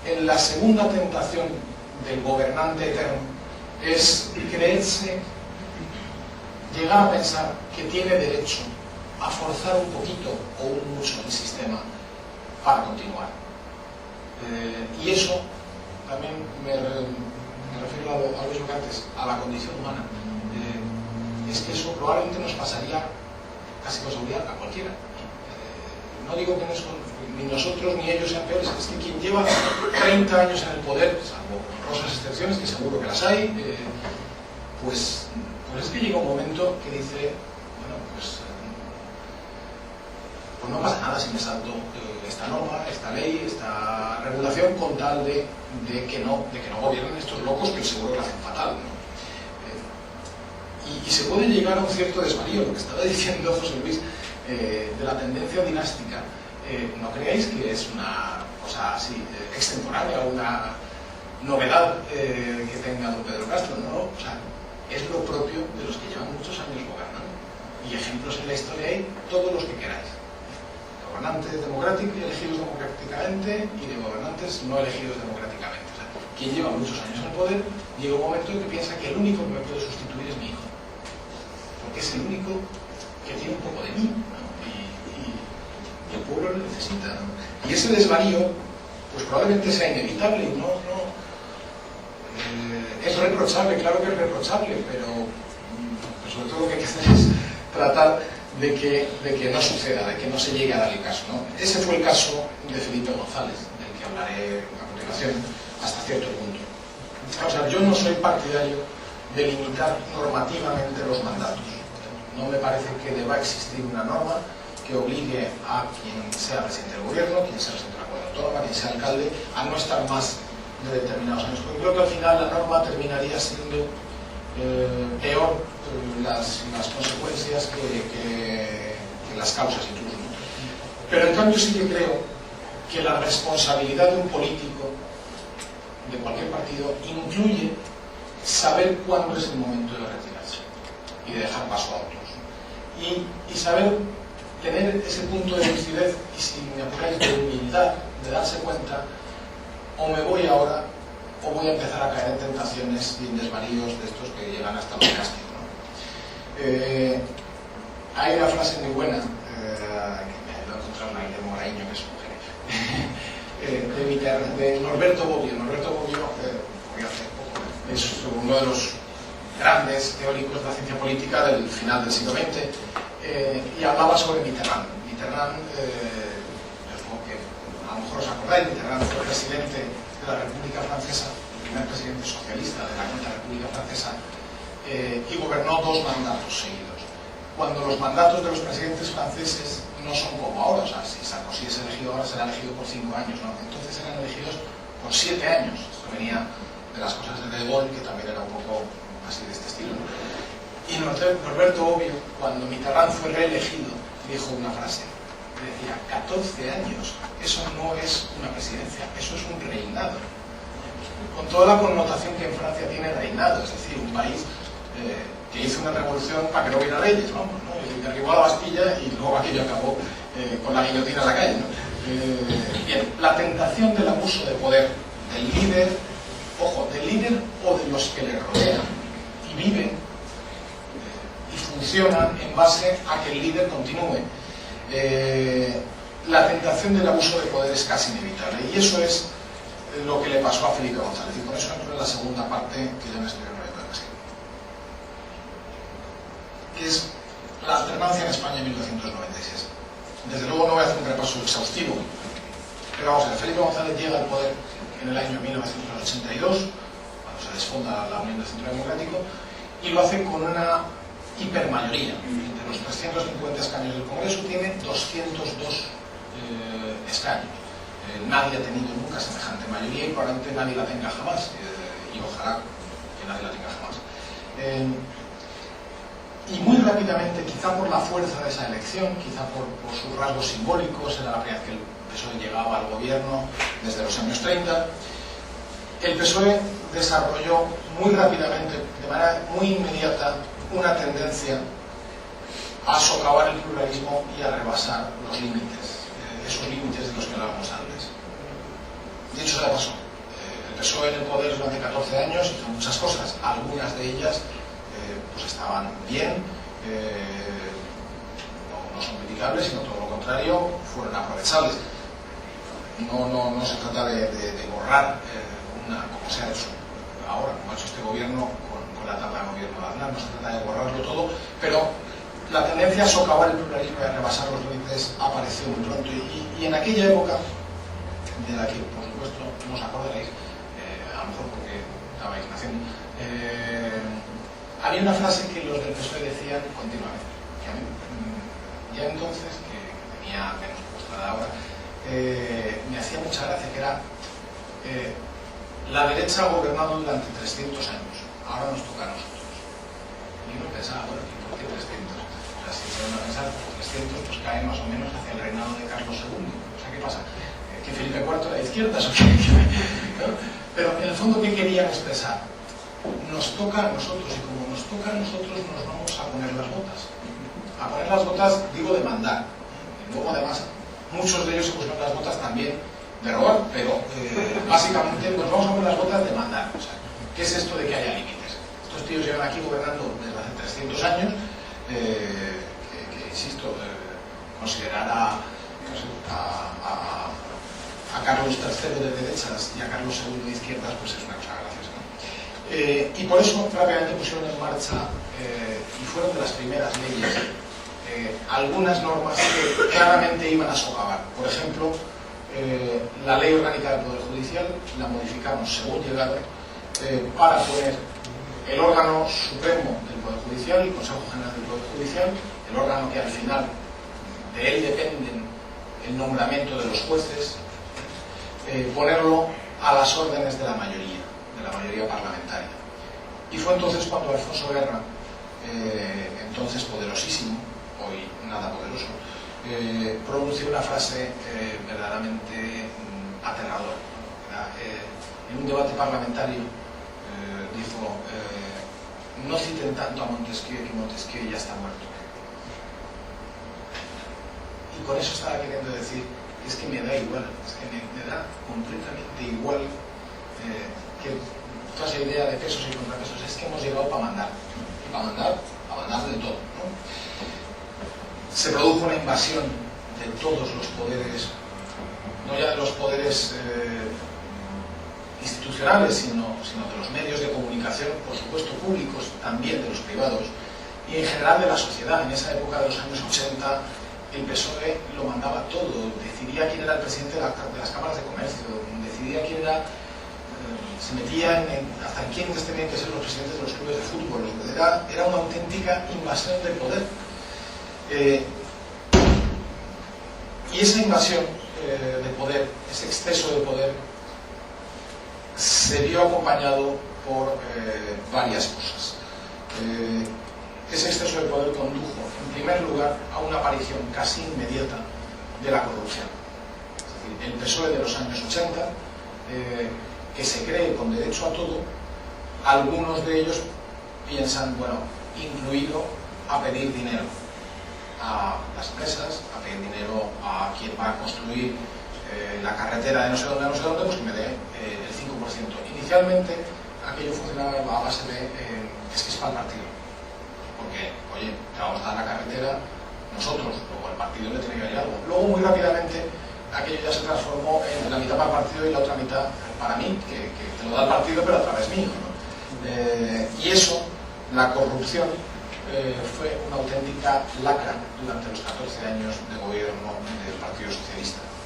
en la segunda tentación del gobernante eterno es creerse, llegar a pensar que tiene derecho a forzar un poquito o un mucho el sistema para continuar. Y eso también me refiero a lo mismo que antes, a la condición humana. Es que eso probablemente nos pasaría casi con seguridad a cualquiera. No digo que ni nosotros ni ellos sean peores, es que quien lleva 30 años en el poder, salvo honrosas excepciones, que seguro que las hay, pues es que llega un momento que dice, bueno, pues no pasa nada si me salto esta norma, esta ley, esta regulación, con tal de que no gobiernen estos locos que seguro que lo hacen fatal, ¿no? Y se puede llegar a un cierto desvarío, lo que estaba diciendo José Luis, de la tendencia dinástica. ¿No creáis que es una cosa así extemporánea, una novedad que tenga don Pedro Castro? No, o sea, es lo propio de los que llevan muchos años gobernando. Y ejemplos en la historia hay todos los que queráis. Gobernantes democráticos y elegidos democráticamente, y de gobernantes no elegidos democráticamente. O sea, quien lleva muchos años en el poder, llega un momento en que piensa que el único que me puede sustituir es mi hijo. Porque es el único que tiene un poco de mí, ¿no? Y el pueblo lo necesita, ¿no? Y ese desvarío, pues probablemente sea inevitable y es reprochable, claro que es reprochable, pero sobre todo lo que hay que hacer es tratar de que no suceda, de que no se llegue a dar el caso, ¿no? Ese fue el caso de Felipe González, del que hablaré a continuación hasta cierto punto. O sea, yo no soy partidario de limitar normativamente los mandatos. No me parece que deba existir una norma que obligue a quien sea presidente del gobierno, quien sea presidente de la comunidad autónoma, quien sea alcalde, a no estar más de determinados años. Porque creo que al final la norma terminaría siendo peor las consecuencias que las causas incluso. Pero en cambio sí que creo que la responsabilidad de un político de cualquier partido incluye saber cuándo es el momento de retirarse y de dejar paso a otros. Y saber tener ese punto de lucidez y, si me apuráis, de humildad, de darse cuenta, o me voy ahora o voy a empezar a caer en tentaciones y en desvaríos de estos que llegan hasta los castigos, ¿no? Hay una frase muy buena que me ayudó a encontrar una Guillermo Moraíño, que es mujer, de Norberto Bobbio. Norberto Bobbio, es uno de los grandes teóricos de la ciencia política del final del siglo XX, y hablaba sobre Mitterrand. Mitterrand, que a lo mejor os acordáis, Mitterrand fue presidente de la República Francesa, el primer presidente socialista de la Quinta República Francesa, y gobernó 2 mandatos seguidos. Cuando los mandatos de los presidentes franceses no son como ahora, o sea, si Sarkozy es elegido ahora, será elegido por 5 años, ¿no? Entonces eran elegidos por 7 años. Esto venía de las cosas de Gaulle, que también era un poco así de este estilo, ¿no? Y Norberto Bobbio, cuando Mitterrand fue reelegido, dijo una frase, decía: 14 años, eso no es una presidencia, eso es un reinado. Con toda la connotación que en Francia tiene reinado, es decir, un país que hizo una revolución para que no hubiera leyes, vamos, ¿no? Y derribó la Bastilla y luego aquello acabó con la guillotina en la calle, ¿no? Bien, la tentación del abuso de poder del líder, ojo, del líder o de los que le rodean y viven y funcionan en base a que el líder continúe. La tentación del abuso de poder es casi inevitable, y eso es lo que le pasó a Felipe González, y por eso entro en la segunda parte que ya me estoy enrollando demasiado, que es la alternancia en España en 1996. Desde luego no voy a hacer un repaso exhaustivo, pero vamos a ver, Felipe González llega al poder en el año 1982, cuando se desfonda la Unión del Centro Democrático, y lo hace con una hipermayoría. De los 350 escaños del Congreso tiene 202 escaños. Nadie ha tenido nunca semejante mayoría y probablemente nadie la tenga jamás, y ojalá que nadie la tenga jamás. Y muy rápidamente, quizá por la fuerza de esa elección, quizá por sus rasgos simbólicos, era la primera vez que el PSOE llegaba al gobierno desde los años 30, el PSOE desarrolló muy rápidamente, de manera muy inmediata, una tendencia a socavar el pluralismo y a rebasar los límites, esos límites de los que hablábamos antes. De eso le pasó. El PSOE en el poder durante 14 años hizo muchas cosas, algunas de ellas pues estaban bien, no son criticables, sino todo lo contrario, fueron aprovechables. No se trata de borrar como se ha hecho ahora, como ha hecho este gobierno con la etapa de gobierno de Aznar, no se trata de borrarlo todo, pero la tendencia a socavar el pluralismo y a rebasar los límites apareció muy pronto, y en aquella época, de la que por supuesto no os acordaréis, a lo mejor porque estabais naciendo, había una frase que los del PSOE decían continuamente, que a mí, ya entonces, que tenía menos puesta de ahora, me hacía mucha gracia, que era la derecha ha gobernado durante 300 años, ahora nos toca a nosotros. Y uno pensaba, bueno, ¿y por qué 300? O sea, si se van a pensar, 300 pues cae más o menos hacia el reinado de Carlos II. O sea, ¿qué pasa? ¿Que Felipe IV era de izquierdas o qué? ¿No? Pero en el fondo, ¿qué querían expresar? Nos toca a nosotros, y como nos toca a nosotros, nos vamos a poner las botas. A poner las botas, digo, de mandar. Y luego, además, muchos de ellos se pusieron las botas también de robar, pero básicamente nos vamos a poner las botas de mandar. O sea, ¿qué es esto de que haya límites? Estos tíos llevan aquí gobernando desde hace 300 años, que insisto, considerar a Carlos III de derechas y a Carlos II de izquierdas, pues es una cosa graciosa, ¿no? Y por eso rápidamente pusieron en marcha, y fueron de las primeras leyes, algunas normas que claramente iban a socavar. Por ejemplo, la Ley Orgánica del Poder Judicial la modificamos según llegaron, para poner el órgano supremo del Poder Judicial, el Consejo General del Poder Judicial, el órgano que al final de él dependen el nombramiento de los jueces, ponerlo a las órdenes de la mayoría parlamentaria. Y fue entonces cuando Alfonso Guerra, entonces poderosísimo, hoy nada poderoso, pronunció una frase verdaderamente aterradora. En un debate parlamentario dijo, no citen tanto a Montesquieu, que Montesquieu ya está muerto. Y con eso estaba queriendo decir, es que me da igual, es que me da completamente igual que toda esa idea de pesos y contrapesos. Es que hemos llegado para mandar, y para mandar de todo, ¿no? Se produjo una invasión de todos los poderes, no ya de los poderes institucionales, sino de los medios de comunicación, por supuesto públicos, también de los privados, y en general de la sociedad. En esa época de los años 80, el PSOE lo mandaba todo, decidía quién era el presidente de las cámaras de comercio, decidía quién era, se metía hasta en quiénes tenían que ser los presidentes de los clubes de fútbol. Era una auténtica invasión del poder. Y esa invasión de poder, ese exceso de poder, se vio acompañado por varias cosas. Ese exceso de poder condujo, en primer lugar, a una aparición casi inmediata de la corrupción. Es decir, el PSOE de los años 80, que se cree con derecho a todo, algunos de ellos piensan, bueno, incluido a pedir dinero a las empresas, a pedir dinero a quien va a construir la carretera de no sé dónde, pues que me dé el 5%. Inicialmente aquello funcionaba a base de es que es para el partido, porque, oye, te vamos a dar la carretera nosotros, luego el partido le tiene que dar algo. Luego, muy rápidamente, aquello ya se transformó en la mitad para el partido y la otra mitad para mí, que te lo da el partido pero a través mío, ¿no? Y eso, la corrupción, fue una auténtica lacra durante los 14 años de gobierno del Partido Socialista.